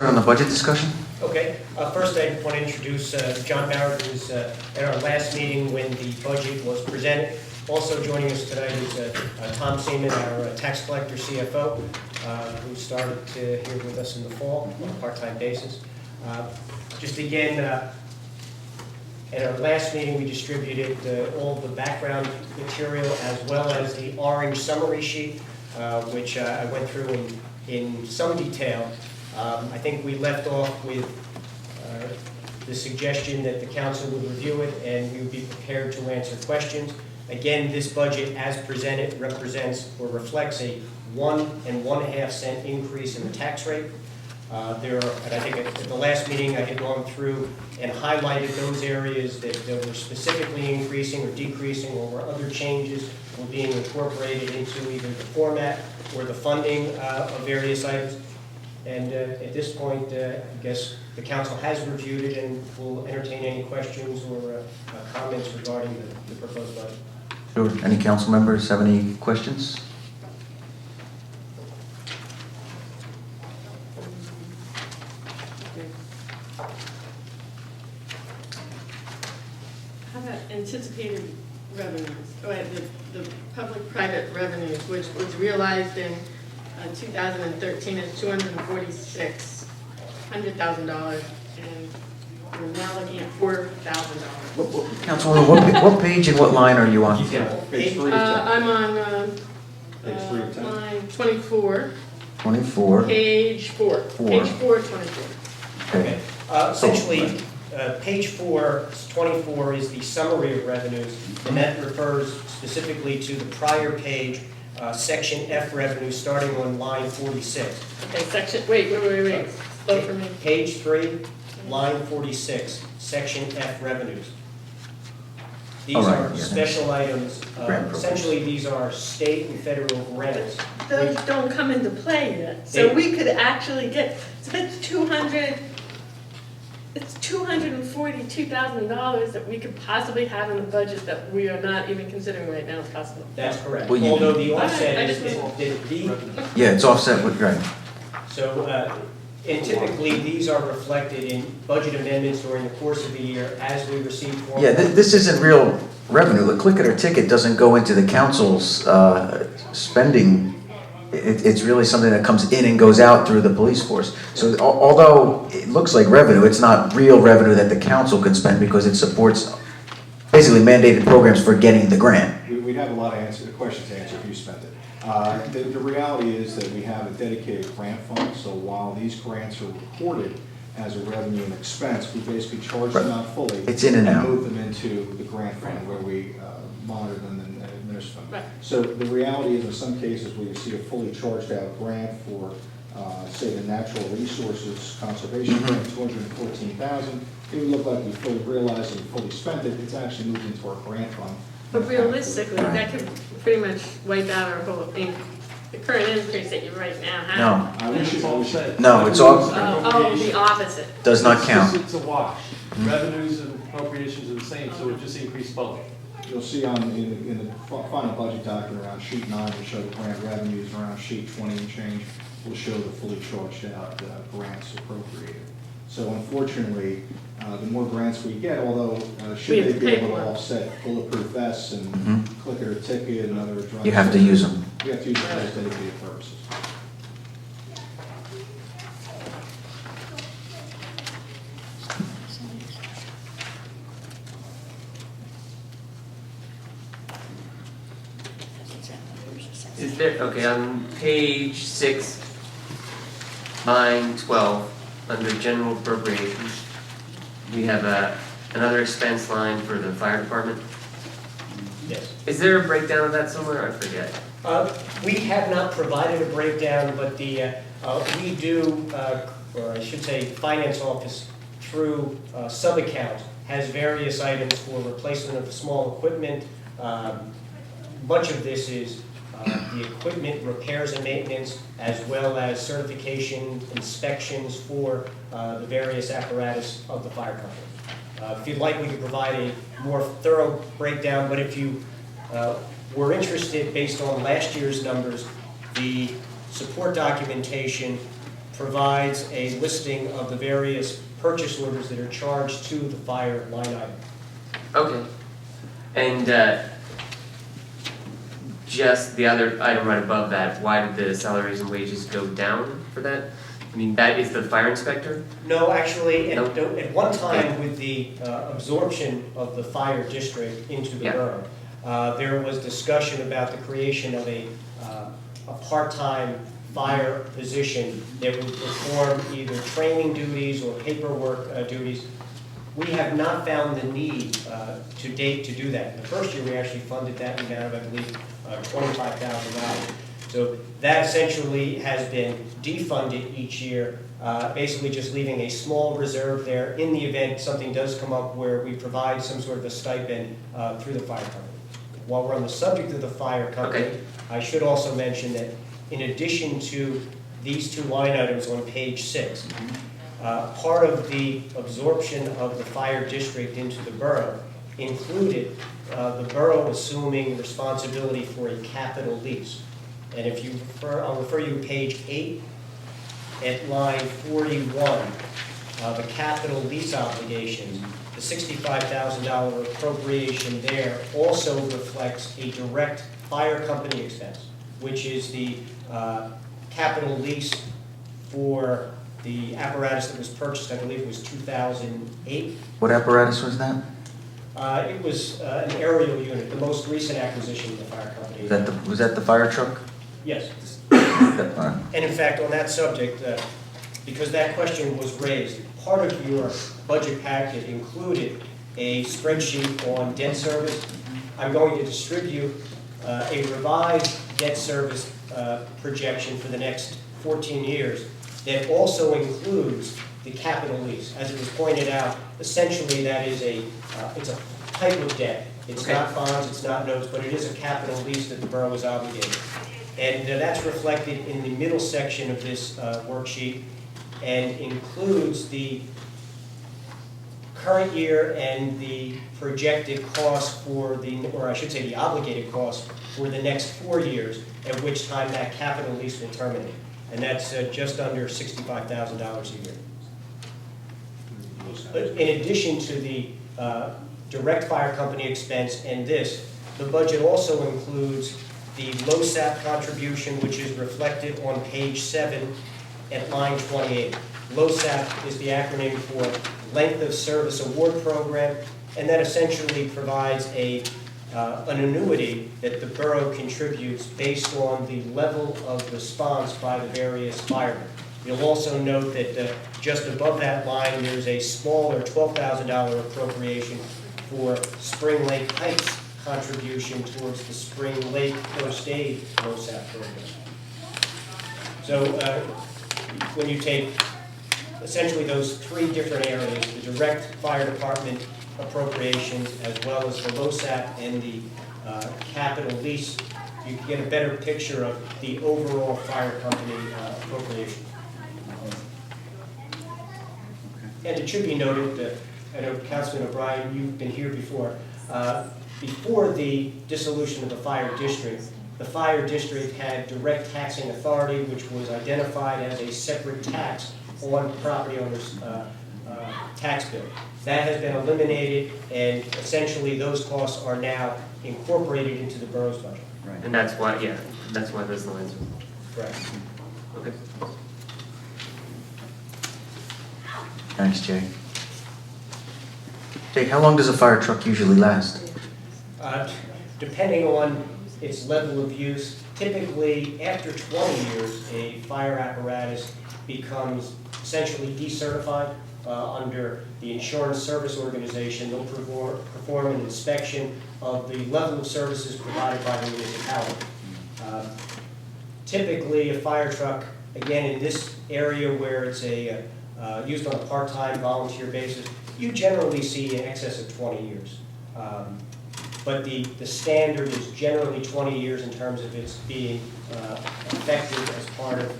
On the budget discussion? Okay, first I want to introduce John Barrett, who's at our last meeting when the budget was presented. Also joining us tonight is Tom Seaman, our tax collector CFO, who started here with us in the fall on a part-time basis. Just again, at our last meeting we distributed all the background material as well as the orange summary sheet, which I went through in some detail. I think we left off with the suggestion that the council would review it and we would be prepared to answer questions. Again, this budget as presented represents or reflects a 1 1/2 cent increase in the tax rate. And I think at the last meeting I had gone through and highlighted those areas that were specifically increasing or decreasing, or where other changes were being incorporated into either the format or the funding of various items. And at this point, I guess the council has reviewed it and will entertain any questions or comments regarding the proposed budget. Sure. Any council members have any questions? How about anticipated revenues? Oh, wait, the public-private revenues, which was realized in 2013 is $246,000, and we're now looking at $4,000. Councilwoman, what page and what line are you on? Page 3 of 10. I'm on Page 3 of 10. line 24, 24. page 4. Page 4, 24. Okay. Essentially, page 4, 24 is the summary of revenues, and that refers specifically to the prior page, section F revenue, starting on line 46. Okay, section, wait. Slow for me. Page 3, line 46, section F revenues. These All right, are yeah. special items. Grant Essentially, these are state and federal grants. Those don't come into play yet, so we could actually get, so that's it's $242,000 that we could possibly have in the budget that we are not even considering right now as possible. That's correct. Well, you- Although the offset I is just that the, Yeah, it's offset with, right. so, and typically, these are reflected in budget amendments during the course of the year as we receive formal. Yeah, this isn't real revenue. The click it or ticket doesn't go into the council's spending. It's really something that comes in and goes out through the police force. So although it looks like revenue, it's not real revenue that the council can spend because it supports basically mandated programs for getting the grant. We'd have a lot of questions to answer if you spent it. The reality is that we have a dedicated grant fund, so while these grants are recorded as a revenue and expense, we basically charge them out fully. It's in and out. Move them into the grant fund where we monitor them and administer them. Right. So the reality is in some cases we see a fully charged out grant for, say, the natural resources conservation grant, $214,000. It would look like we fully realized and fully spent it. It's actually moved into our grant fund. But realistically, that could pretty much wipe out our whole, the current increase that you right now have. No, I wish it. no, it's all, Oh, the opposite. does not count. It's a wash. Revenues and appropriations are the same, so it just increased both. You'll see in the final budget document around sheet 9, we'll show the grant revenues, around sheet 20 and change, we'll show the fully charged out grants appropriated. So unfortunately, the more grants we get, although should they be able to offset bulletproof vests and click it or ticket and other drugs. You have to use them. We have to use them for those dedicated purposes. Is there, okay, on page 6, line 12, under general appropriations, we have another expense line for the fire department. Yes. Is there a breakdown of that somewhere? I forget. We have not provided a breakdown, but we do, or I should say, finance office through sub-account has various items for replacement of small equipment. Much of this is the equipment repairs and maintenance, as well as certification inspections for the various apparatus of the fire company. If you'd like, we can provide a more thorough breakdown, but if you were interested, based on last year's numbers, the support documentation provides a listing of the various purchase orders that are charged to the fire line item. Okay. And just the other item right above that, why did the salaries and wages go down for that? I mean, that is the fire inspector? No, actually, Nope. at one time with the absorption of the fire district into the Yeah. borough, there was discussion about the creation of a part-time fire position that would perform either training duties or paperwork duties. We have not found the need to date to do that. The first year, we actually funded that amount of, I believe, $25,000. So that essentially has been defunded each year, basically just leaving a small reserve there in the event something does come up where we provide some sort of a stipend through the fire company. While we're on the subject of the fire company, Okay. I should also mention that in addition to these two line items on page 6, part of the absorption of the fire district into the borough included the borough assuming responsibility for a capital lease. And if you refer, I'll refer you to page 8 at line 41, the capital lease obligations, the $65,000 appropriation there also reflects a direct fire company expense, which is the capital lease for the apparatus that was purchased, I believe it was 2008. What apparatus was that? It was an aerial unit, the most recent acquisition of the fire company. Was that the fire truck? Yes. That- And in fact, on that subject, because that question was raised, part of your budget packet included a spreadsheet on debt service. I'm going to distribute a revised debt service projection for the next 14 years that also includes the capital lease. As it was pointed out, essentially that is it's a type of debt. It's Okay. not bonds, it's not notes, but it is a capital lease that the borough is obligated. And that's reflected in the middle section of this worksheet and includes the current year and the projected cost for or I should say the obligated cost for the next 4 years, at which time that capital lease will terminate. And that's just under $65,000 a year. In addition to the direct fire company expense and this, the budget also includes the LoSAP contribution, which is reflected on page 7 at line 28. LoSAP is the acronym for Length of Service Award Program, and that essentially provides an annuity that the borough contributes based on the level of response by the various firemen. You'll also note that just above that line, there's a smaller $12,000 appropriation for Spring Lake Heights contribution towards the Spring Lake First Aid LoSAP program. So when you take essentially those 3 different areas, the direct fire department appropriations as well as the LoSAP and the capital lease, you can get a better picture of the overall fire company appropriation. And it should be noted, I know Councilman O'Brien, you've been here before. Before the dissolution of the fire district had direct taxing authority, which was identified as a separate tax on property owners' tax bill. That has been eliminated, and essentially those costs are now incorporated into the borough's budget. And that's why those lines are. Correct. Okay. Thanks, Jay. Jay, how long does a fire truck usually last? Depending on its level of use, typically after 20 years, a fire apparatus becomes essentially decertified under the Insurance Service Organization. They'll perform an inspection of the level of services provided by the municipality. Typically, a fire truck, again, in this area where it's used on a part-time volunteer basis, you generally see in excess of 20 years. But the standard is generally 20 years in terms of its being effective as part of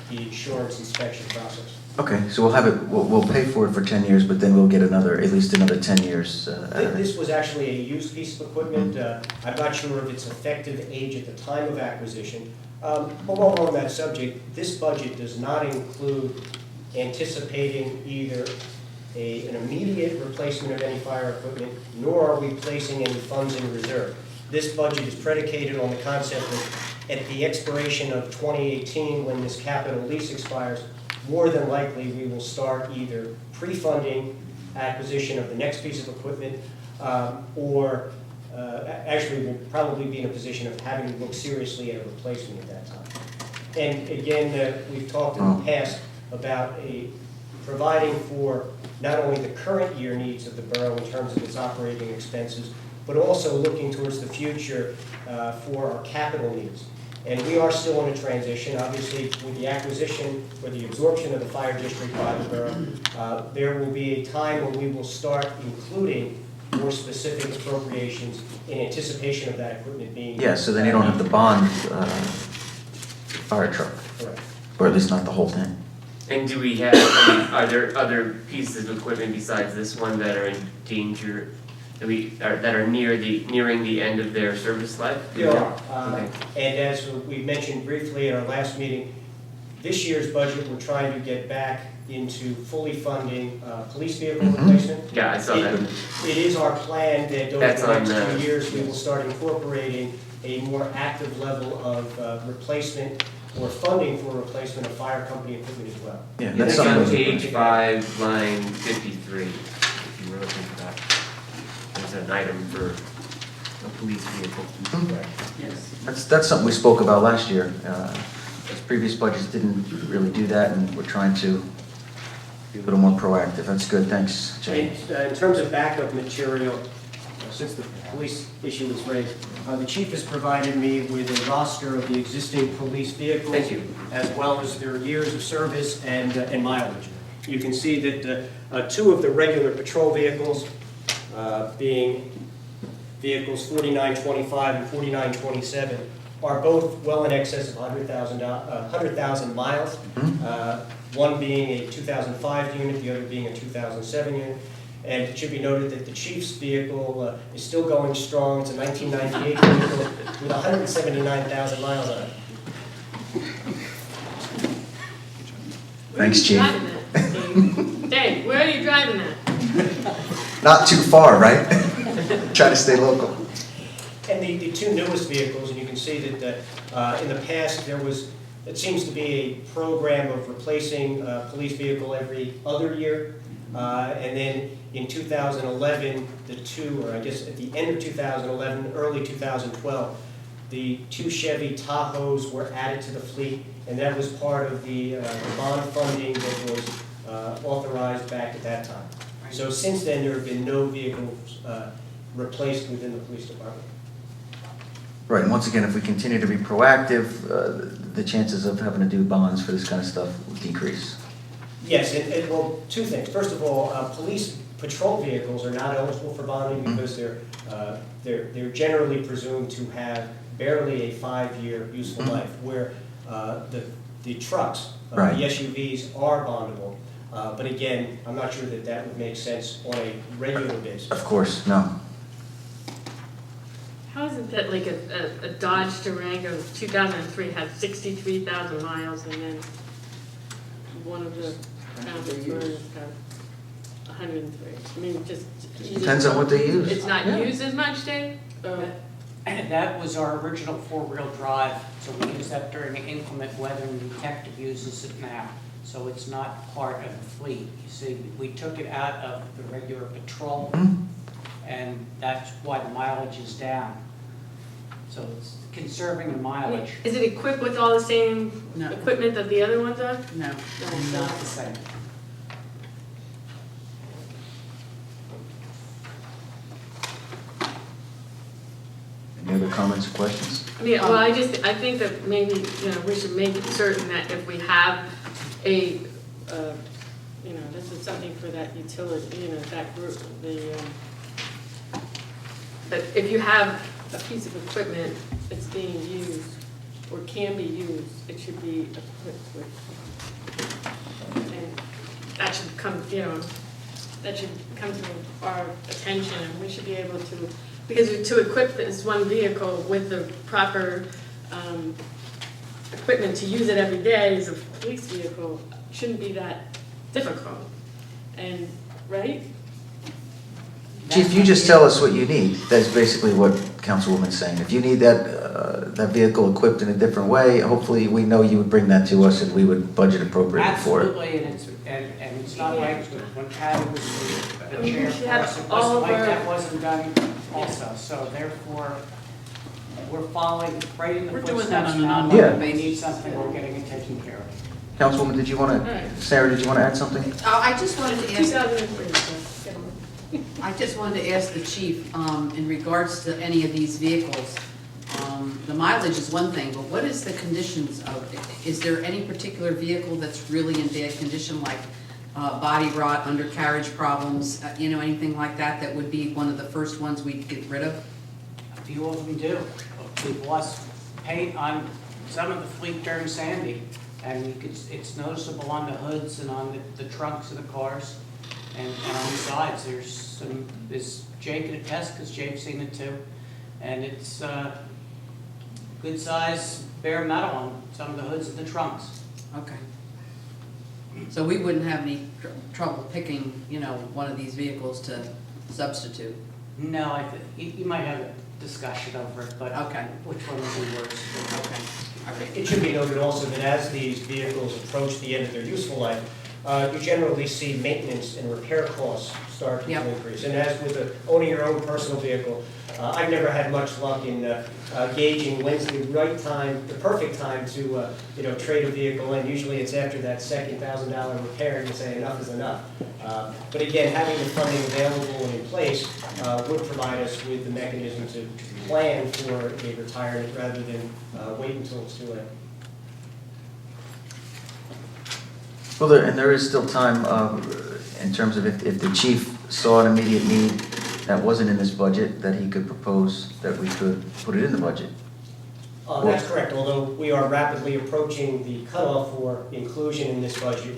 the insurance inspection process. Okay, so we'll pay for it for 10 years, but then we'll get at least another 10 years. This was actually a used piece of equipment. I'm not sure of its effective age at the time of acquisition, While we're on that subject, this budget does not include anticipating either an immediate replacement of any fire equipment, nor are we placing any funds in reserve. This budget is predicated on the concept that at the expiration of 2018, when this capital lease expires, more than likely we will start either pre-funding acquisition of the next piece of equipment, or actually we'll probably be in a position of having to look seriously at a replacement at that time. And again, we've talked in the past about providing for not only the current year needs of the borough in terms of its operating expenses, but also looking towards the future for our capital needs. And we are still in a transition. Obviously, with the acquisition or the absorption of the fire district by the borough, there will be a time when we will start including more specific appropriations in anticipation of that equipment being. Yeah, so then you don't have to bond fire truck, Correct. or at least not the whole thing. And do we have, I mean, are there other pieces of equipment besides this one that are in danger, that are nearing the end of their service life? There are. Okay. And as we mentioned briefly at our last meeting, this year's budget, we're trying to get back into fully funding police vehicle replacement. Yeah, I saw that. It is our plan that over That's the on next the- 2 years, we will start incorporating a more active level of replacement or funding for replacement of fire company equipment as well. Yeah, And that's it's on something. page 5, line 53, if you were looking for that. There's an item for a police vehicle. That's something we spoke about last year. Previous budgets didn't really do that, and we're trying to be a little more proactive. That's good, thanks, Jay. In terms of backup material, since the police issue was raised, the chief has provided me with a roster of the existing police vehicles. Thank you. As well as their years of service and mileage. You can see that 2 of the regular patrol vehicles, being vehicles 4925 and 4927, are both well in excess of 100,000 miles. One being a 2005 unit, the other being a 2007 unit. And it should be noted that the chief's vehicle is still going strong. It's a 1998 vehicle with 179,000 miles on it. Thanks, Chief. Where are you driving that, Dave? Dave, where are you driving that? Not too far, right? Try to stay local. And the 2 newest vehicles, and you can see that in the past it seems to be a program of replacing a police vehicle every other year. And then in 2011, or I guess at the end of 2011, early 2012, the 2 Chevy Tahoes were added to the fleet, and that was part of the bond funding that was authorized back at that time. So since then, there have been no vehicles replaced within the police department. Right, and once again, if we continue to be proactive, the chances of having to do bonds for this kind of stuff will decrease. Yes, well, 2 things. First of all, police patrol vehicles are not eligible for bonding because they're generally presumed to have barely a 5-year useful life, where the trucks, Right. the SUVs are bondable. But again, I'm not sure that would make sense on a regular basis. Of course, no. How is it that like a Dodge Durango 2003 has 63,000 miles and then one of the Crown Victorias has 103? I mean, just. Depends on what they use. It's not used as much, Dave? And that was our original 4-wheel drive, so we use that during inclement weather, and the detective uses it now. So it's not part of the fleet. You see, we took it out of the regular patrol, and that's why the mileage is down. So it's conserving the mileage. Is it equipped with all the same No. equipment that the other ones are? No, not the same. Any other comments or questions? I mean, well, I think that maybe, we should make it certain that if we have a, this is something for that utility, that group, that if you have a piece of equipment that's being used or can be used, it should be equipped with. And that should come, that should come to our attention, and we should be able to, because to equip this one vehicle with the proper equipment to use it every day as a police vehicle shouldn't be that difficult. And, right? Chief, you just tell us what you need. That's basically what Councilwoman's saying. If you need that vehicle equipped in a different way, hopefully we know you would bring that to us and we would budget appropriately for it. Absolutely, and it's not like when Patty was the We should have chairperson, it all wasn't of like our- that wasn't done also, so therefore, we're following right in the We're footsteps doing that on an now. ongoing Yeah. They need something, we're getting it taken care of. Councilwoman, did you want to, Right. Sarah, did you want to add something? I just wanted to ask, 2003, so get on. I just wanted to ask the chief, in regards to any of these vehicles, the mileage is one thing, but what is the conditions of, is there any particular vehicle that's really in bad condition, like body rot, undercarriage problems, anything like that, that would be one of the first ones we'd get rid of? A few of them do. We've lost paint on some of the fleet during Sandy, and it's noticeable on the hoods and on the trunks of the cars, and on the sides. There's Jake can attest, because Jake's seen it too, and it's good size bare metal on some of the hoods of the trunks. Okay. So we wouldn't have any trouble picking, one of these vehicles to substitute? No, I think, you might have a discussion over it, but Okay. which one would be worse? Okay, all right. It should be noted also that as these vehicles approach the end of their useful life, you generally see maintenance and repair costs start to Yep. increase. And as with owning your own personal vehicle, I've never had much luck in gauging when's the right time, the perfect time to, trade a vehicle in. Usually it's after that second $1,000 repair, and you say enough is enough. But again, having the funding available and in place would provide us with the mechanism to plan for a retirement rather than wait until it's too late. Well, there is still time in terms of if the chief saw an immediate need that wasn't in this budget, that he could propose that we could put it in the budget. That's correct, although we are rapidly approaching the cutoff for inclusion in this budget.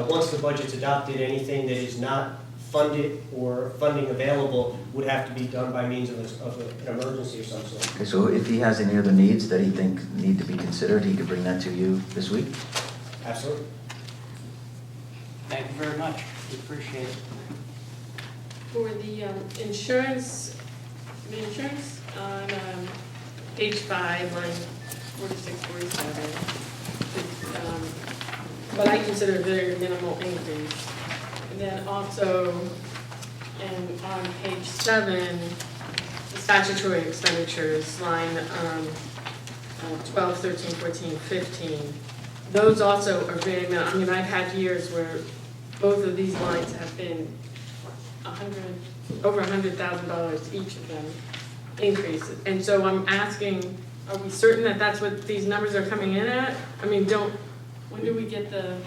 Once the budget's adopted, anything that is not funded or funding available would have to be done by means of an emergency of some sort. Okay, so if he has any other needs that he think need to be considered, he could bring that to you this week? Absolutely. Thank you very much. We appreciate it. For the insurance on page 5, line 46, 47, what I consider a very minimal increase. And then also, on page 7, the statutory expenditures, line 12, 13, 14, 15. Those also are very minimal. I mean, I've had years where both of these lines have been over $100,000 each of them increases. And so I'm asking, are we certain that that's what these numbers are coming in at? I mean, when do we get the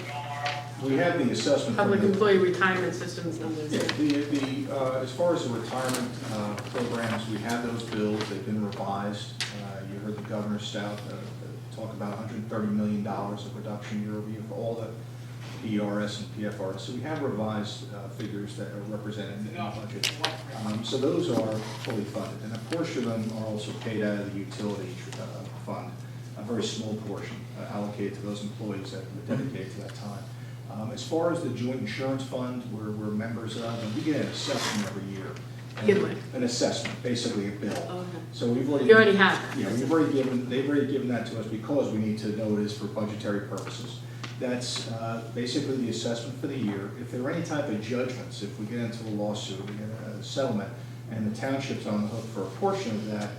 We have the assessment. public from the- employee retirement systems numbers? As far as the retirement programs, we have those bills, they've been revised. You heard the Governor Stout talk about $130 million of reduction year over year for all the PRS and PFRS. So we have revised figures that are represented in the budget. So those are fully funded, and a portion of them are also paid out of the utility fund, a very small portion allocated to those employees that were dedicated to that time. As far as the joint insurance fund, we're members of, and we get an assessment every year. Get what? An assessment, basically a bill. Okay. So we've already. You already have that. Yeah, they've already given that to us because we need to know it is for budgetary purposes. That's basically the assessment for the year. If there are any type of judgments, if we get into a lawsuit, we get a settlement, and the township's on the hook for a portion of that,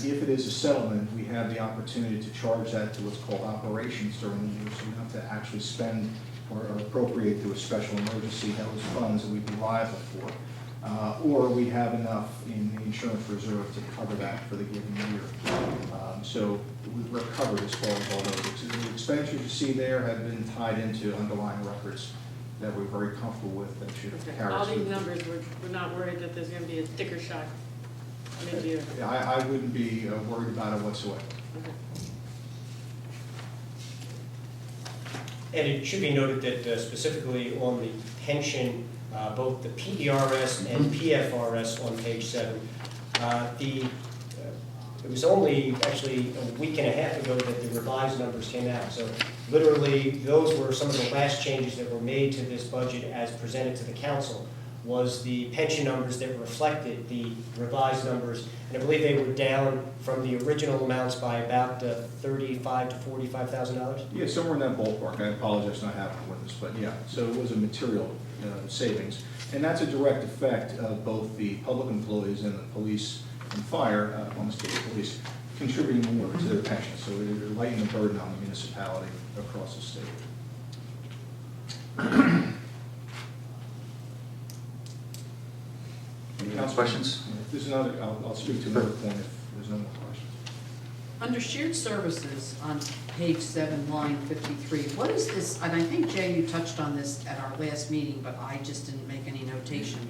if it is a settlement, we have the opportunity to charge that to what's called operations during the year, so we don't have to actually spend or appropriate to a special emergency those funds that we'd be liable for. Or we have enough in the insurance reserve to cover that for the given year. So we're covered as far as all those. The expenditures you see there have been tied into underlying records that we're very comfortable with that should Okay. carry us All these through. numbers, we're not worried that there's going to be a sticker shock mid-year. I wouldn't be worried about it whatsoever. Okay. And it should be noted that specifically on the pension, both the PERS and PFRS on page 7, the it was only actually a week and a half ago that the revised numbers came out. So literally, those were some of the last changes that were made to this budget as presented to the council, was the pension numbers that reflected the revised numbers. And I believe they were down from the original amounts by about $35,000 to $45,000. Yeah, somewhere in that ballpark. I apologize not having it with us, but yeah, so it was a material savings. And that's a direct effect of both the public employees and the police and fire, almost the police, contributing more to their pensions. So it lightened the burden on the municipality across the state. Any other questions? If there's another, I'll speak to another point if there's no more questions. Under shared services on page 7, line 53, what is this, and I think, Jay, you touched on this at our last meeting, but I just didn't make any notation.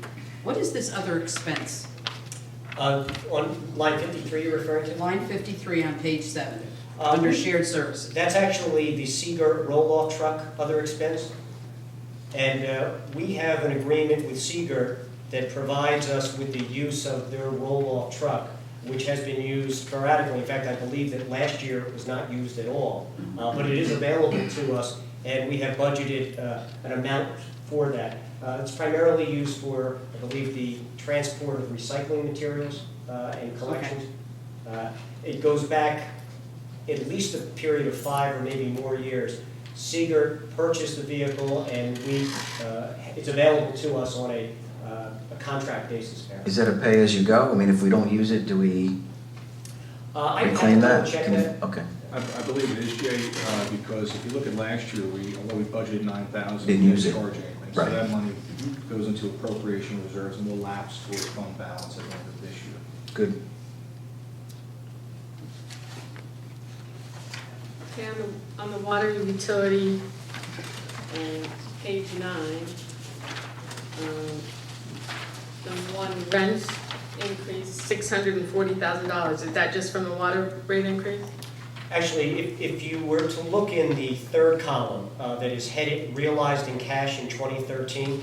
What is this other expense? On line 53 you're referring to? Line 53 on page 7, under shared services. That's actually the Seeger roll-off truck, other expense. And we have an agreement with Seeger that provides us with the use of their roll-off truck, which has been used sporadically. In fact, I believe that last year it was not used at all. But it is available to us, and we have budgeted an amount for that. It's primarily used for, I believe, the transport of recycling materials and collections. It goes back at least a period of 5 or maybe more years. Seeger purchased the vehicle, and it's available to us on a contract basis. Is that a pay-as-you-go? I mean, if we don't use it, do we I reclaim that? check Can- that. Okay. I believe it is, Jay, because if you look at last year, although we budgeted 9,000, we Didn't didn't use it. charge anything. So Right. that money goes into appropriation reserves and will lapse towards fund balance at the end of this year. Good. Okay, on the water utility, page 9, the one rent increase, $640,000. Is that just from the water rate increase? Actually, if you were to look in the third column that is headed realized in cash in 2013,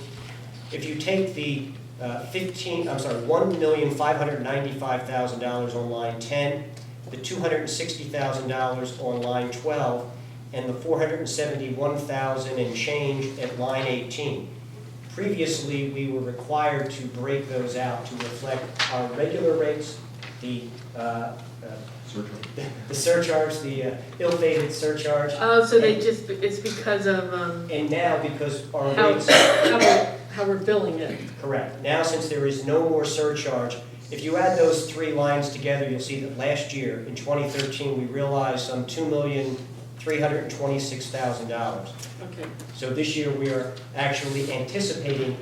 if you take the $1,595,000 on line 10, the $260,000 on line 12, and the $471,000 and change at line 18. Previously, we were required to break those out to reflect our regular rates, the surcharge, the ill-fated surcharge. Oh, so it's because of And now, because our how rates, how we're billing it. correct, now since there is no more surcharge, if you add those three lines together, you'll see that last year, in 2013, we realized some $2,326,000. Okay. So this year, we are actually anticipating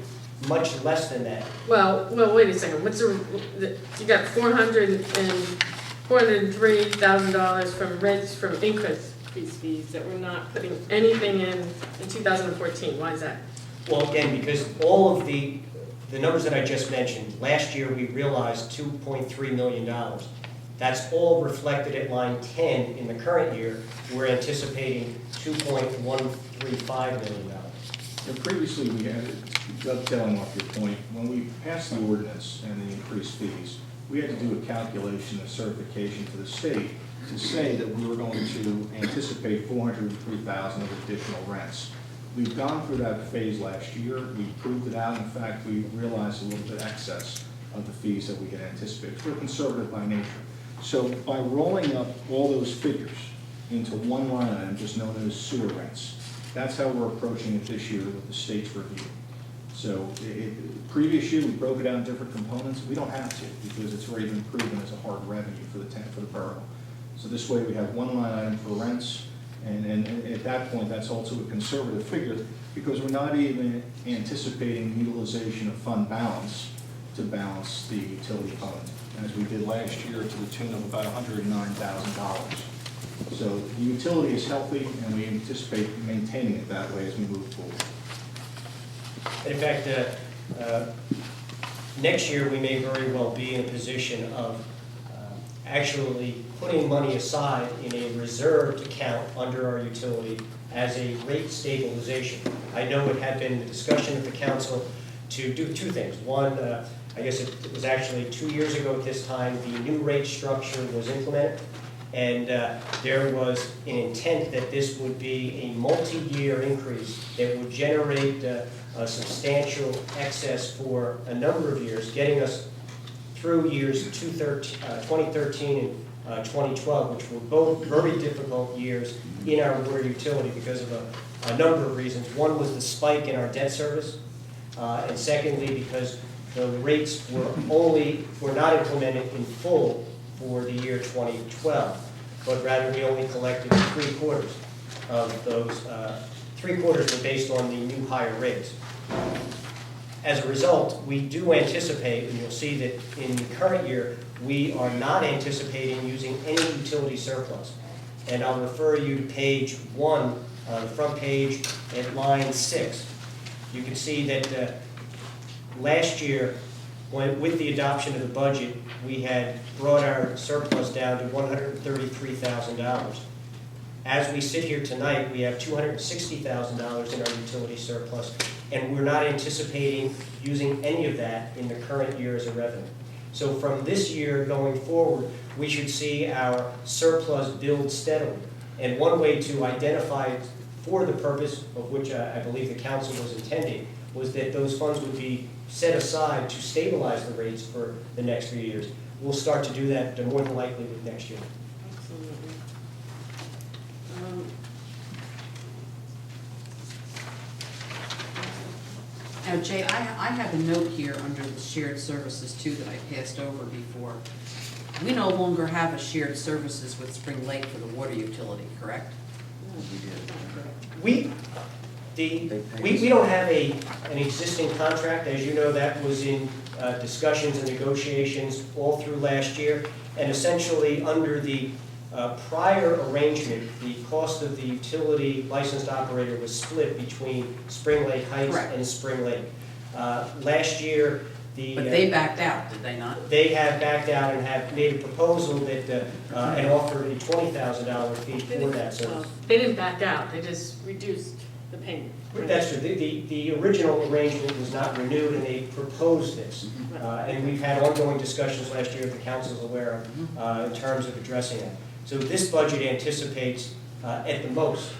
much less than that. Well, wait a second. You got $403,000 from rents from increase fees that we're not putting anything in 2014. Why is that? Well, again, because all of the numbers that I just mentioned, last year we realized $2.3 million. That's all reflected at line 10 in the current year. We're anticipating $2.135 million. And previously, we had, dovetailing off your point, when we passed the ordinance and the increased fees, we had to do a calculation, a certification to the state to say that we were going to anticipate $403,000 of additional rents. We've gone through that phase last year. We proved it out. In fact, we realized a little bit excess of the fees that we had anticipated. We're conservative by nature. So by rolling up all those figures into one line item, just known as sewer rents, that's how we're approaching it this year with the state's review. So previous year, we broke it out in different components. We don't have to because it's already been proven as a hard revenue for the borough. So this way, we have one line item for rents, and at that point, that's also a conservative figure because we're not even anticipating utilization of fund balance to balance the utility fund, as we did last year to the tune of about $109,000. So the utility is healthy, and we anticipate maintaining it that way as we move forward. In fact, next year, we may very well be in a position of actually putting money aside in a reserved account under our utility as a rate stabilization. I know it had been the discussion of the council to do two things. One, I guess it was actually 2 years ago at this time, the new rate structure was implemented. And there was an intent that this would be a multi-year increase that would generate a substantial excess for a number of years, getting us through years 2013 and 2012, which were both very difficult years in our water utility because of a number of reasons. One was the spike in our debt service, and secondly, because the rates were not implemented in full for the year 2012, but rather we only collected 3/4 of those. 3/4 were based on the new higher rates. As a result, we do anticipate, and you'll see that in the current year, we are not anticipating using any utility surplus. And I'll refer you to page 1, the front page at line 6. You can see that last year, with the adoption of the budget, we had brought our surplus down to $133,000. As we sit here tonight, we have $260,000 in our utility surplus, and we're not anticipating using any of that in the current year as a revenue. So from this year going forward, we should see our surplus build steadily. And one way to identify it for the purpose of which I believe the council was intending was that those funds would be set aside to stabilize the rates for the next few years. We'll start to do that more than likely with next year. Absolutely. Now, Jay, I have a note here under the shared services too that I passed over before. We no longer have a shared services with Spring Lake for the water utility, correct? We don't have an existing contract. As you know, that was in discussions and negotiations all through last year. And essentially, under the prior arrangement, the cost of the utility licensed operator was split between Spring Lake Heights Correct. and Spring Lake. Last year, But they backed out, did they not? they have backed out and have made a proposal that, and offered a $20,000 fee for that service. Well, they didn't back out, they just reduced the payment. That's true. The original arrangement was not renewed, and they proposed this. And we've had ongoing discussions last year, the council's aware of, in terms of addressing it. So this budget anticipates, at the most,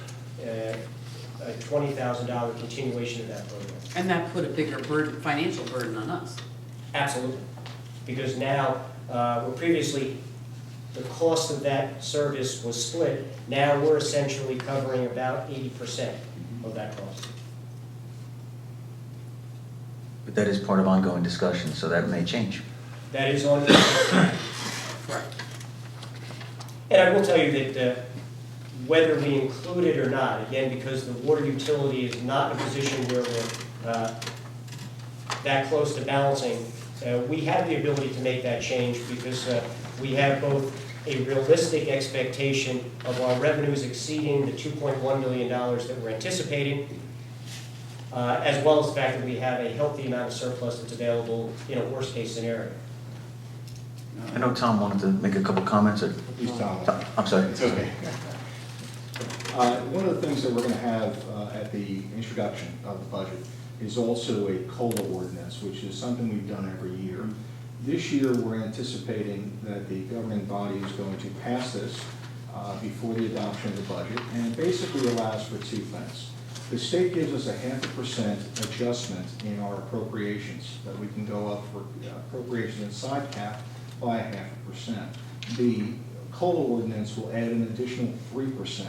a $20,000 continuation of that program. And that put a bigger burden, financial burden on us. Absolutely. Because now, where previously the cost of that service was split, now we're essentially covering about 80% of that cost. But that is part of ongoing discussion, so that may change. That is on the. Right. And I will tell you that whether we include it or not, again, because the water utility is not in a position where we're that close to balancing, we have the ability to make that change because we have both a realistic expectation of our revenues exceeding the $2.1 million that we're anticipating, as well as the fact that we have a healthy amount of surplus that's available in a worst-case scenario. I know Tom wanted to make a couple comments. Please, Tom. I'm sorry. It's okay. One of the things that we're going to have at the introduction of the budget is also a COLA ordinance, which is something we've done every year. This year, we're anticipating that the governing body is going to pass this before the adoption of the budget, and it basically allows for two things. The state gives us a 0.5% adjustment in our appropriations, that we can go up for appropriations inside cap by 0.5%. The COLA ordinance will add an additional 3%.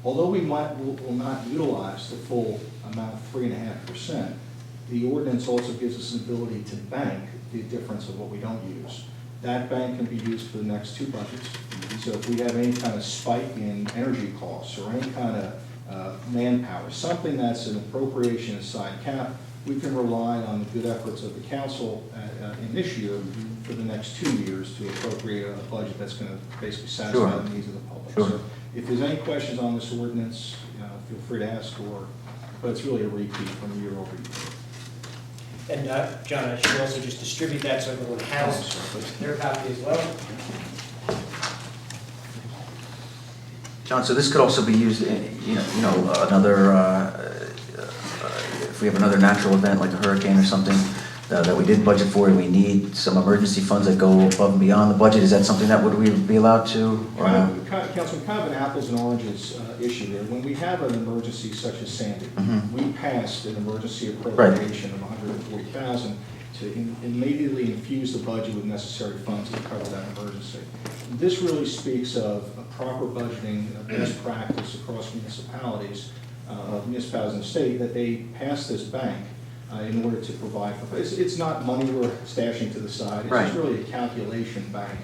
Although we will not utilize the full amount of 3.5%, the ordinance also gives us an ability to bank the difference of what we don't use. That bank can be used for the next two budgets. So if we have any kind of spike in energy costs or any kind of manpower, something that's an appropriation inside cap, we can rely on the good efforts of the council in this year for the next 2 years to appropriate a budget that's going to basically satisfy Sure. the needs of the public. Sure. So if there's any questions on this ordinance, feel free to ask, but it's really a repeat from year over year. And John, I should also just distribute that so everyone has their copy as well. John, so this could also be used in, another, if we have another natural event like a hurricane or something, that we didn't budget for, and we need some emergency funds that go above and beyond the budget, is that something that would we be allowed to? Or no? Councilman, kind of an apples and oranges issue there. When we have an emergency such as Sandy, we passed an emergency appropriation of $140,000 to immediately infuse the budget with necessary funds to cover that emergency. This really speaks of a proper budgeting, best practice across municipalities in the state, that they pass this bank in order to provide for. It's not money we're stashing to the side. It's Right. just really a calculation bank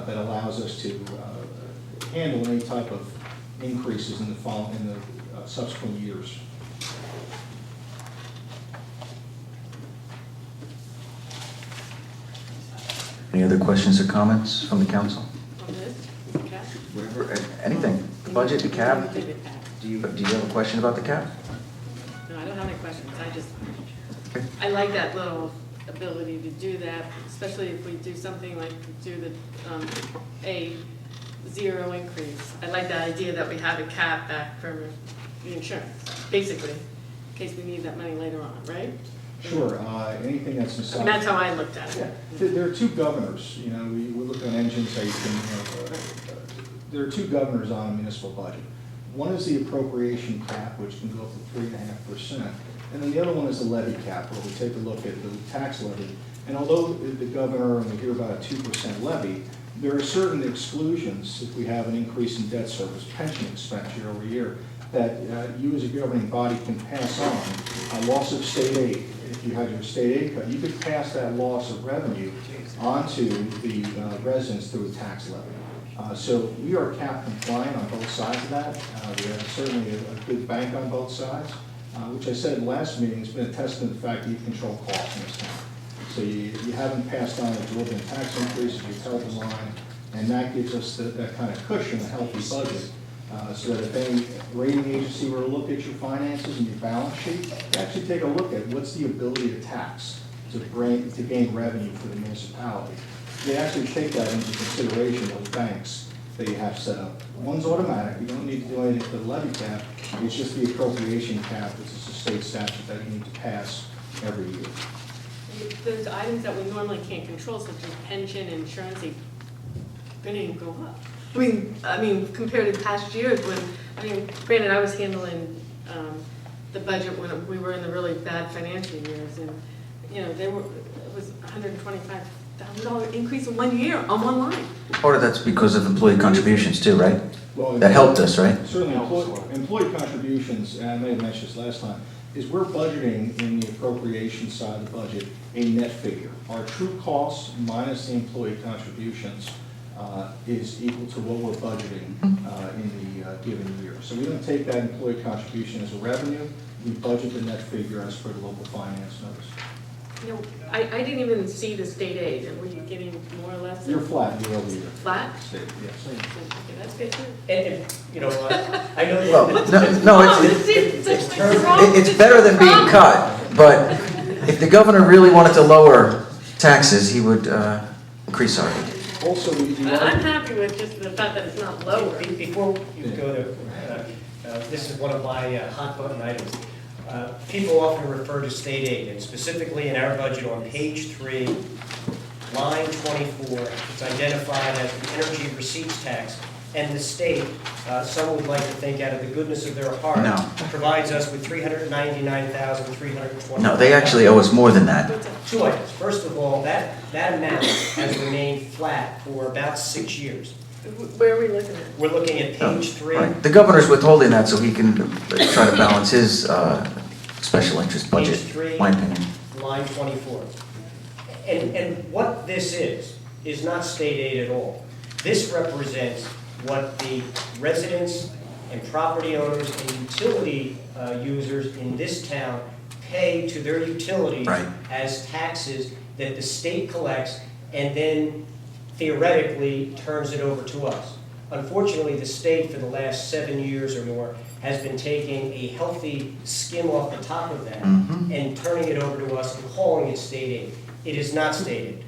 that allows us to handle any type of increases in the subsequent years. Any other questions or comments from the council? On this, okay? Whatever, anything, the budget, the cab? Do you have a question about the cab? No, I don't have any questions, Okay. I like that little ability to do that, especially if we do something like do the, a zero increase. I like the idea that we have a cap back from the insurance, basically, in case we need that money later on, right? Sure, anything that's I inside. mean, that's how I looked at Yeah, it. there are two governors, you know, we look at engines, how you can, there are two governors on a municipal budget. One is the appropriation cap, which can go up to 3.5%, and then the other one is the levy cap, where we take a look at the tax levy. And although the governor, and we hear about a 2% levy, there are certain exclusions if we have an increase in debt service, pension expense year over year, that you as a governing body can pass on. A loss of state aid, if you had your state aid cut, you could pass that loss of revenue onto the residents through a tax levy. So we are cap compliant on both sides of that. We have certainly a good bank on both sides, which I said in the last meeting has been a testament to the fact that you control costs in this town. So you haven't passed on exorbitant tax increases, you've held the line, and that gives us that kind of cushion, a healthy budget, so that if any rating agency were to look at your finances and your balance sheet, they actually take a look at what's the ability to tax to gain revenue for the municipality. They actually take that into consideration, those banks that you have set up. One's automatic, you don't need to do anything for the levy cap, it's just the appropriation cap, which is a state statute that you need to pass every year. Those items that we normally can't control, such as pension, insurance, they're gonna go up. I mean, compared to past years when, granted, I was handling, the budget when we were in the really bad financial years, and, it was $125,000 increase in 1 year on one line. Part of that's because of employee contributions too, right? Well, That helped us, right? Certainly, employee contributions, and I may have mentioned this last time, is we're budgeting in the appropriation side of the budget a net figure. Our true costs minus the employee contributions is equal to what we're budgeting in the given year. So we don't take that employee contribution as a revenue, we budget the net figure as per the local finance notice. I didn't even see the state aid, and were you getting more or less? You're flat year over year. Flat? State, yes. Okay, that's good too. And, I know Well, that. no, it's better than being cut, but if the governor really wanted to lower taxes, he would increase our aid. Also, I'm happy with just the fact that it's not lower. Before you go to, this is one of my hot button items. People often refer to state aid, and specifically in our budget on page 3, line 24, it's identified as the energy receipts tax, and the state, some would like to think out of the goodness of their heart, No. provides us with $399,320. No, they actually owe us more than that. Two items. First of all, that amount has remained flat for about 6 years. Where are we looking at? We're looking at page 3. Right. The governor's withholding that so he can try to balance his special interest budget, Page 3, my opinion. line 24. And what this is not state aid at all. This represents what the residents and property owners and utility users in this town pay to their utilities Right. as taxes that the state collects and then theoretically turns it over to us. Unfortunately, the state for the last 7 years or more has been taking a healthy skim off the top of that and turning it over to us and calling it state aid. It is not state aid.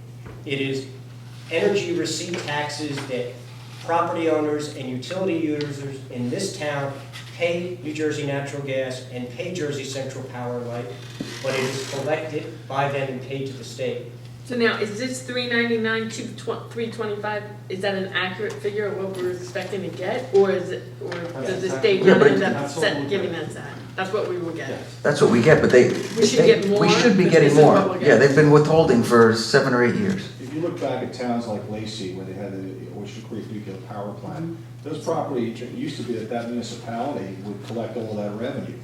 It is energy receipt taxes that property owners and utility users in this town pay New Jersey Natural Gas and pay Jersey Central Power and Light, but it is collected by them and paid to the state. So now, is this 399 to 325, is that an accurate figure of what we're expecting to get? Or is it, or does the state Yeah, not but end up that's what we'll giving get. us that? That's what we will get. Yes. That's what we get, but they. We should get more, We should be but getting this is more. what we'll get. Yeah, they've been withholding for 7 or 8 years. If you look back at towns like Lacey, where they had the Oyster Creek Nuclear Power Plant, those property, it used to be that municipality would collect all of that revenue,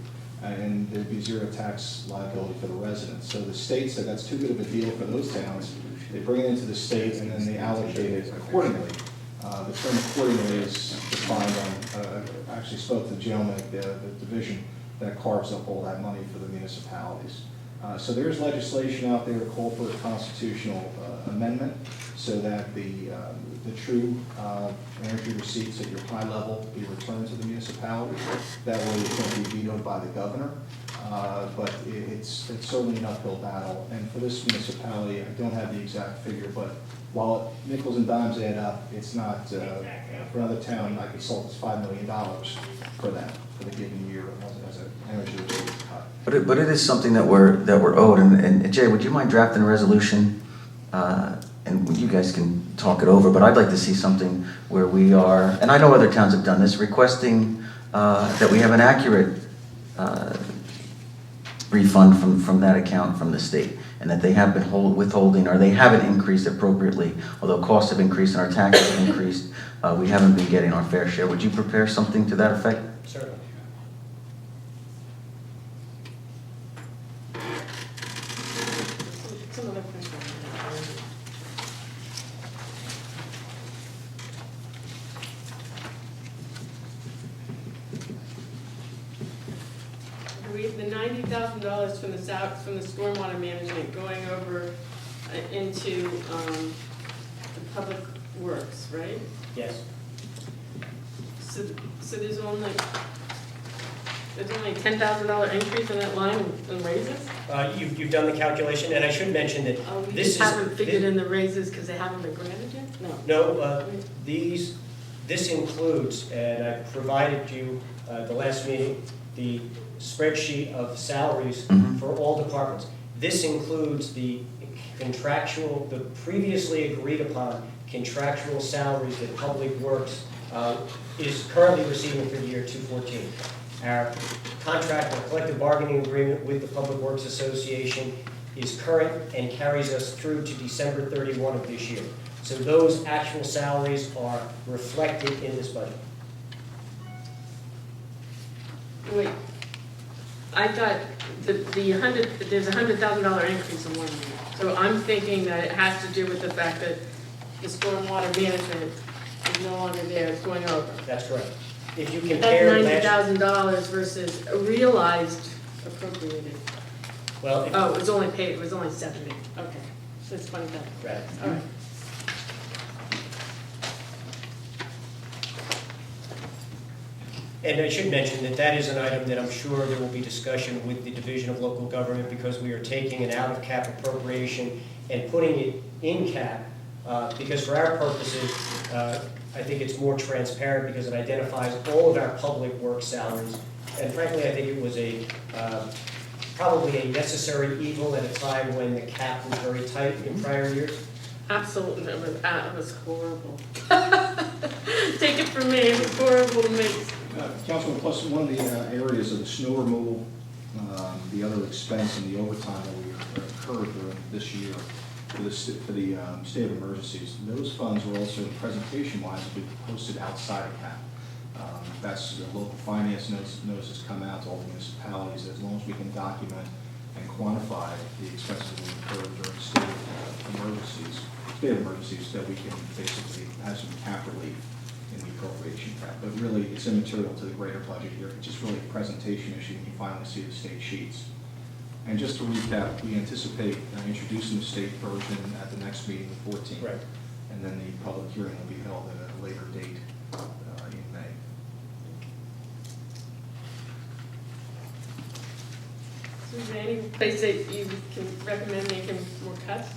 and there'd be zero tax liability for the residents. So the state said that's too good of a deal for those towns. They bring it into the state, and then they allocate it accordingly. The term accordingly is defined on, I actually spoke to the gentleman at the division that carves up all that money for the municipalities. So there's legislation out there to call for a constitutional amendment so that the true energy receipts at your high level be returned to the municipality. That way it can't be vetoed by the governor. But it's certainly an uphill battle. And for this municipality, I don't have the exact figure, but while nickels and dimes add up, it's not, for another town, I consult, it's $5 million for them for the given year as an energy receipts cut. But it is something that we're owed, and Jay, would you mind drafting a resolution? And you guys can talk it over, but I'd like to see something where we are, and I know other towns have done this, requesting that we have an accurate refund from that account from the state, and that they have been withholding, or they haven't increased appropriately, although costs have increased and our taxes have increased, we haven't been getting our fair share. Would you prepare something to that effect? Certainly. Some other question. We have the $90,000 from the stormwater management going over into the public works, right? Yes. So there's only a $10,000 increase in that line in raises? You've done the calculation, and I should mention that Oh, we this is. just haven't figured in the raises because they haven't been granted yet? No. No, this includes, and I provided you, the last meeting, the spreadsheet of salaries for all departments. This includes the previously agreed upon contractual salaries that Public Works is currently receiving for the year 2014. Our contract or collective bargaining agreement with the Public Works Association is current and carries us through to December 31 of this year. So those actual salaries are reflected in this budget. Wait, I thought there's a $100,000 increase in one year. So I'm thinking that it has to do with the fact that the stormwater management is no longer there, it's going over. That's correct. If you That's compare last, $90,000 versus a realized appropriated. well, Oh, it was only 70, okay, so it's 20,000, right. all right. And I should mention that that is an item that I'm sure there will be discussion with the Division of Local Government, because we are taking an out-of-cap appropriation and putting it in cap, because for our purposes, I think it's more transparent because it identifies all of our public work salaries. And frankly, I think it was probably a necessary evil at a time when the cap was very tight in prior years. Absolutely, it was horrible. Take it from me, it was horrible to me. Councilman, plus one of the areas of the snow removal, the other expense and the overtime that we incurred during this year for the state of emergencies, those funds were also, presentation-wise, will be posted outside of CAP. That's the local finance notices come out to all the municipalities, as long as we can document and quantify the expenses we incurred during state of emergencies, that we can basically have some cap relief in the appropriation cap. But really, it's immaterial to the greater budget here. It's just really a presentation issue when you finally see the state sheets. And just to recap, we anticipate introducing the state version at the next meeting, the 14th. Right. And then the public hearing will be held at a later date in May. So is there any place that you can recommend making more cuts?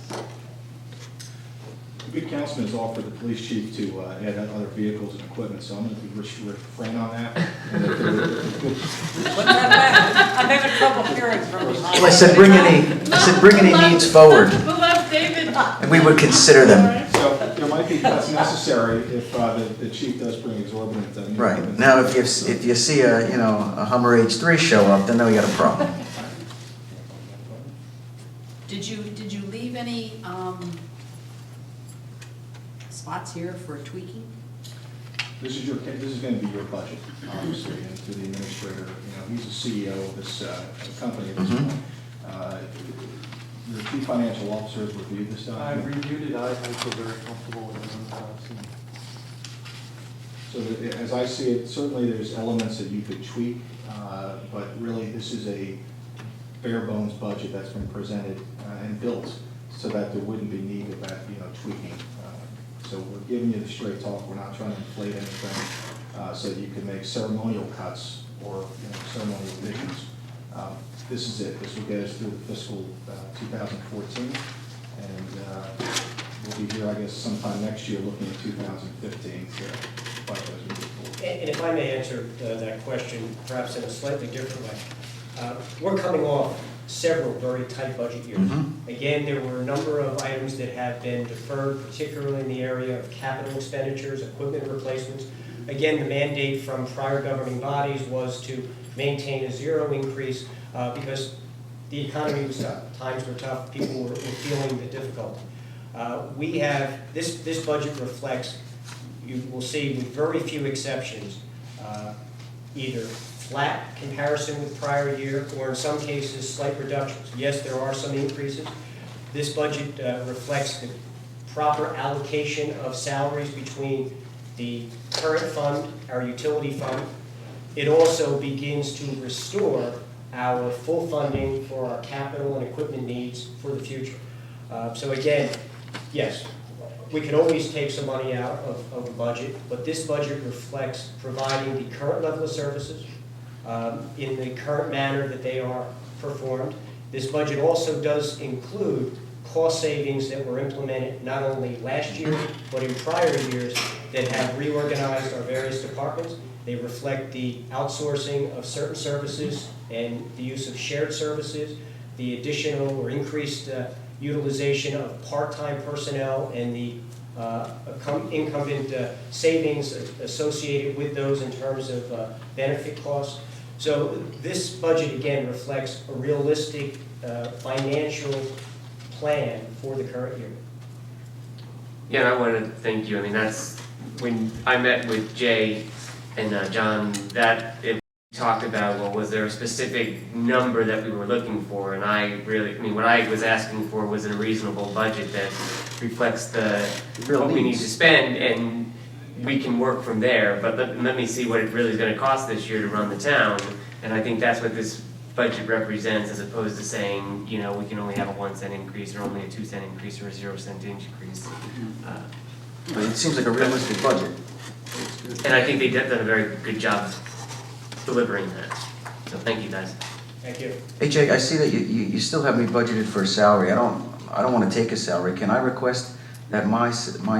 good councilman has offered the police chief to add other vehicles and equipment, so I'm going to refrain on that. And if there were good- What's that? I'm having trouble hearing from behind. Well, I said bring any needs forward, We'll let David. and we would consider them. So there might be cuts necessary if the chief does bring exorbitant. New Right, equipment. now if you see a Hummer H3 show up, then we got a problem. Did you leave any, spots here for tweaking? This is going to be your budget, obviously, and to the administrator, he's the CEO of this company at this Mhm. point. The chief financial officer has reviewed this I document. reviewed it, I feel very comfortable with it. So as I see it, certainly there's elements that you could tweak, but really this is a bare bones budget that's been presented and built so that there wouldn't be need of that, tweaking. So we're giving you the straight talk. We're not trying to inflate anything so that you can make ceremonial cuts or ceremonial additions. This is it. This will get us through the fiscal 2014, and we'll be here, I guess, sometime next year looking at 2015 to fight those moving forward. And if I may answer that question perhaps in a slightly different way. We're coming off several very tight budget years. Mhm. Again, there were a number of items that have been deferred, particularly in the area of capital expenditures, equipment replacements. Again, the mandate from prior governing bodies was to maintain a zero increase because the economy was tough, times were tough, people were feeling the difficulty. We have, this budget reflects, you will see with very few exceptions, either flat comparison with prior year, or in some cases, slight reductions. Yes, there are some increases. This budget reflects the proper allocation of salaries between the current fund, our utility fund. It also begins to restore our full funding for our capital and equipment needs for the future. So again, yes, we can always take some money out of the budget, but this budget reflects providing the current level of services, in the current manner that they are performed. This budget also does include cost savings that were implemented not only last year, but in prior years that have reorganized our various departments. They reflect the outsourcing of certain services and the use of shared services, the additional or increased utilization of part-time personnel and the incumbent savings associated with those in terms of benefit costs. So this budget, again, reflects a realistic financial plan for the current year. Yeah, and I want to thank you. I mean, that's, when I met with Jay and John, that it talked about, well, was there a specific number that we were looking for? And what I was asking for was a reasonable budget that reflects what we need to spend, and we can work from there. But let me see what it really is going to cost this year to run the town. And I think that's what this budget represents, as opposed to saying, we can only have a 1 cent increase or only a 2 cent increase or a 0 cent increase. It seems like a realistic budget. And I think they've done a very good job delivering that. So thank you, guys. Thank you. Hey Jake, I see that you still have me budgeted for a salary. I don't want to take a salary. Can I request that my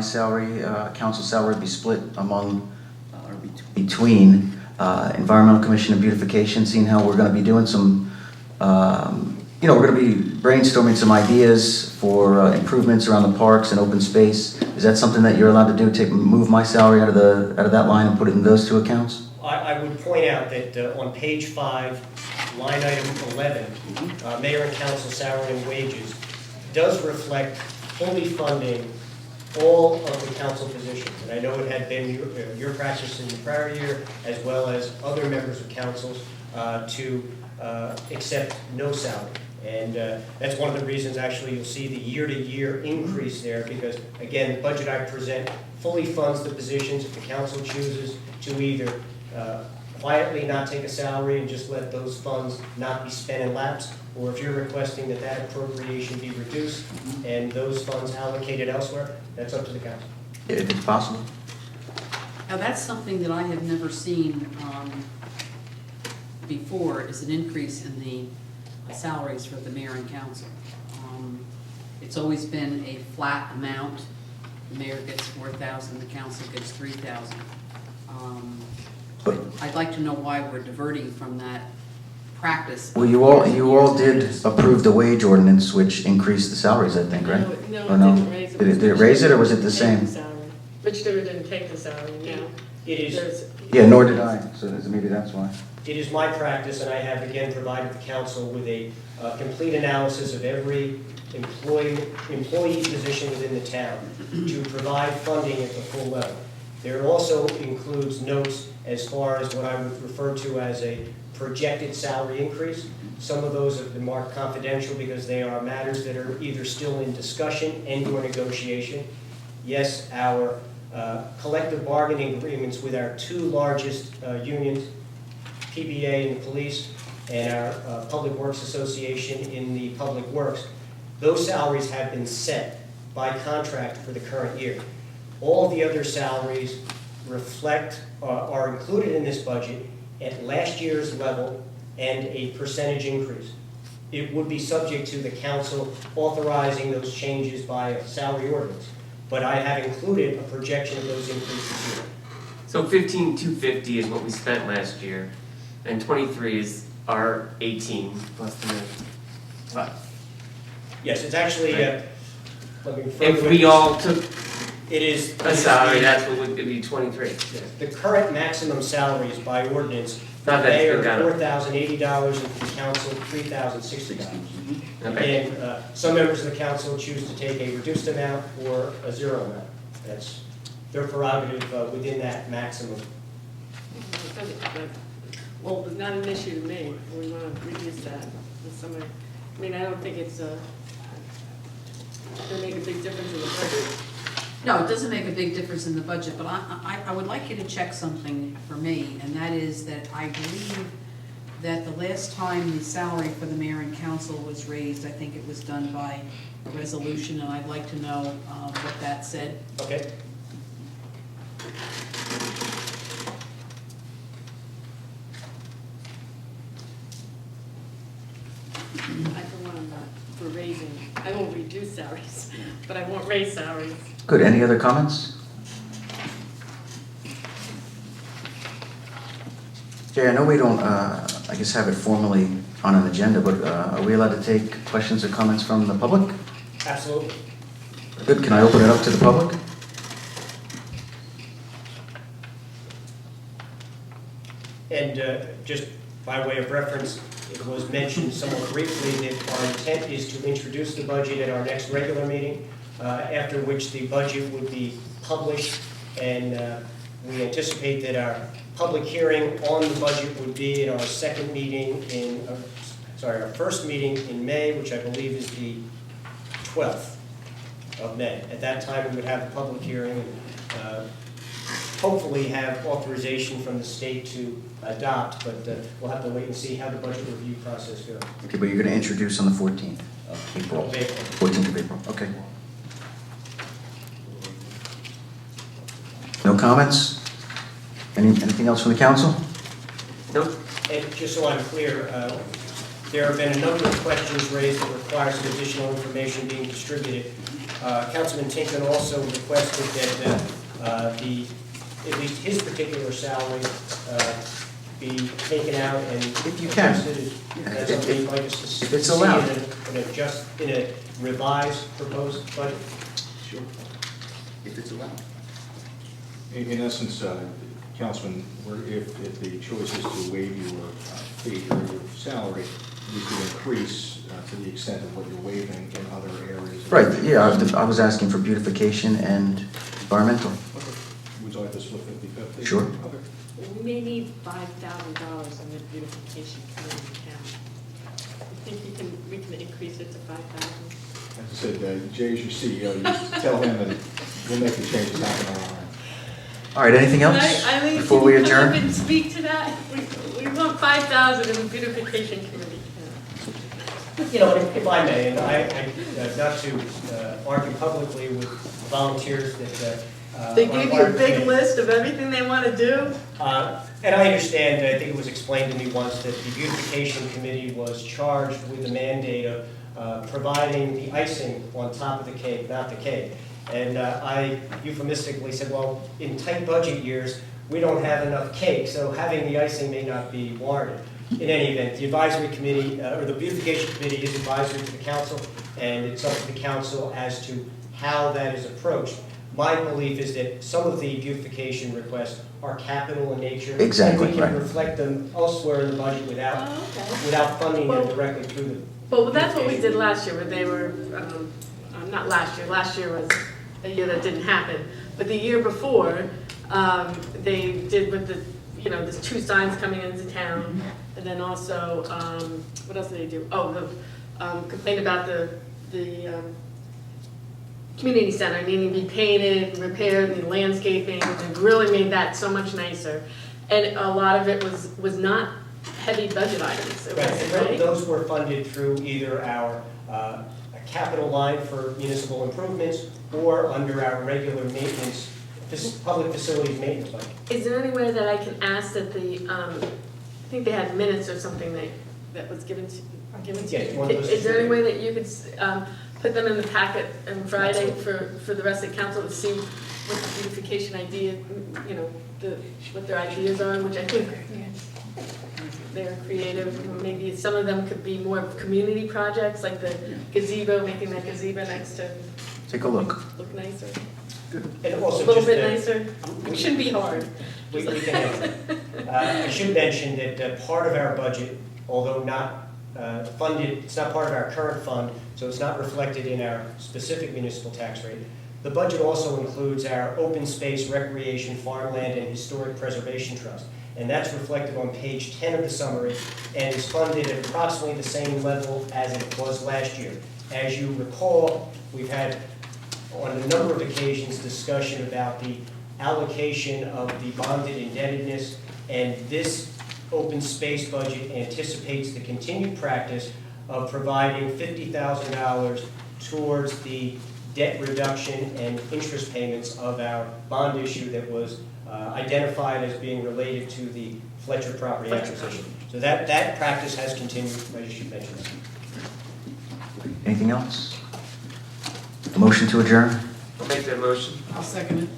salary, council salary, be split among, or between Environmental Commission and Beautification, seeing how we're going to be doing some, we're going to be brainstorming some ideas for improvements around the parks and open space. Is that something that you're allowed to do? Move my salary out of that line and put it in those two accounts? I would point out that on page 5, line item 11, mayor and council salary and wages does reflect fully funding all of the council positions. And I know it had been your practice in the prior year, as well as other members of councils, to accept no salary. And that's one of the reasons, actually, you'll see the year-to-year increase there, because, again, the budget I present fully funds the positions. If the council chooses to either quietly not take a salary and just let those funds not be spent and lapse, or if you're requesting that appropriation be reduced and those funds allocated elsewhere, that's up to the council. If it's possible. Now, that's something that I have never seen before, is an increase in the salaries for the mayor and council. It's always been a flat amount, the mayor gets 4,000, the council gets 3,000. But- I'd like to know why we're diverting from that practice. Well, you all did approve the wage ordinance, which increased the salaries, I think, right? No, Or it didn't raise it. Did it raise it, or was it the Take same? salary. Rich River didn't take the salary, no. It is, There's- Yeah, nor did I, so maybe that's why. it is my practice, and I have again provided the council with a complete analysis of every employee position within the town to provide funding at the full level. There also includes notes as far as what I would refer to as a projected salary increase. Some of those have been marked confidential because they are matters that are either still in discussion and/or negotiation. Yes, our collective bargaining agreements with our two largest unions, PBA in the police and our Public Works Association in the Public Works, those salaries have been set by contract for the current year. All the other salaries reflect, are included in this budget at last year's level and a percentage increase. It would be subject to the council authorizing those changes by a salary ordinance, but I have included a projection of those increases here. So 15,250 is what we spent last year, and 23 is our 18 plus the what? Yes, it's actually, let me refer If to we it. all took It is. a salary, that's what would be 23. The current maximum salaries by ordinance, for Not the that mayor, big, got it. $4,080, and for the council, $3,060. Okay. Again, some members of the council choose to take a reduced amount or a zero amount. That's their prerogative within that maximum. Well, it's not an issue to me, we want to reduce that. I mean, I don't think it's going to make a big difference in the budget. No, it doesn't make a big difference in the budget, but I would like you to check something for me, and that is that I believe that the last time the salary for the mayor and council was raised, I think it was done by a resolution, and I'd like to know what that said. Okay? I don't want for raising, I won't reduce salaries, but I won't raise salaries. Good, any other comments? Jay, I know we don't, I guess, have it formally on an agenda, but are we allowed to take questions or comments from the public? Absolutely. Good, can I open it up to the public? And just by way of reference, it was mentioned somewhat briefly that our intent is to introduce the budget at our next regular meeting, after which the budget would be published, and we anticipate that our public hearing on the budget would be at our second meeting in, our first meeting in May, which I believe is the 12th of May. At that time, we would have the public hearing and hopefully have authorization from the state to adopt, but we'll have to wait and see how the budget review process goes. Okay, but you're going to introduce on the 14th of April. Of April. 14th of April, okay. No comments? Anything else from the council? Nope. And just so I'm clear, there have been a number of questions raised that require some additional information being distributed. Councilman Tinkin also requested that at least his particular salary be taken out and If you can. adjusted. That's something you'd like us to see If it's allowed. in a revised proposed budget. Sure. If it's allowed. In essence, Councilman, if the choice is to waive your fee or your salary, you could increase to the extent of what you're waiving in other areas. Right, yeah, I was asking for beautification and environmental. Would you like to split 50/50? Sure. Okay. We may need $5,000 in the beautification committee account. I think we can increase it to $5,000. As I said, Jay's your CEO, you tell him and we'll make the changes happen on our end. All right, anything else Eileen, before we can you come up adjourn? and speak to that? We want $5,000 in the beautification committee account. You know, if I may, and I not to argue publicly with volunteers that. They are gave you part a of the big committee. list of everything they want to do? And I understand, I think it was explained to me once, that the beautification committee was charged with the mandate of providing the icing on top of the cake, not the cake. And I euphemistically said, well, in tight budget years, we don't have enough cake, so having the icing may not be warranted. In any event, the advisory committee, or the beautification committee is advisory to the council, and it's up to the council as to how that is approached. My belief is that some of the beautification requests are capital in nature. Exactly, And we right. can reflect them elsewhere in the budget without, Oh, okay. without funding them Well- directly through the. Well, that's what we did last year, where they were, not last year was a year that didn't happen. But the year before, they did with the, there's 2 signs coming into town. And then also, what else did they do? Oh, the complaint about the community center needing to be painted, repaired, and landscaping, and really made that so much nicer. And a lot of it was not heavy budget items, it Right, was, and right? those were funded through either our capital line for municipal improvements or under our regular maintenance, public facilities maintenance budget. Is there any way that I can ask that I think they had minutes or something that was given to Yeah, you? one of those Is there any is- way that you could put them in the packet on Friday for the rest of the council to see what the beautification idea, what their ideas are, which I think they're creative. Maybe some of them could be more community projects, like the gazebo, making that gazebo next to Take a look. look nicer, And a also little just, bit nicer. It shouldn't be hard. we can help. I should mention that part of our budget, although not funded, it's not part of our current fund, so it's not reflected in our specific municipal tax rate. The budget also includes our open space, recreation, farmland, and historic preservation trust. And that's reflected on page 10 of the summary and is funded at approximately the same level as it was last year. As you recall, we've had on a number of occasions discussion about the allocation of the bonded indebtedness, and this open space budget anticipates the continued practice of providing $50,000 towards the debt reduction and interest payments of our bond issue that was identified as being related to the Fletcher property acquisition. So that practice has continued, I should mention that. Anything else? A motion to adjourn? I'll make that motion. I'll second it.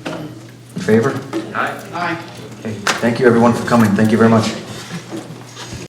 In favor? Aye. Aye. Okay. Thank you, everyone, for coming. Thank you very much.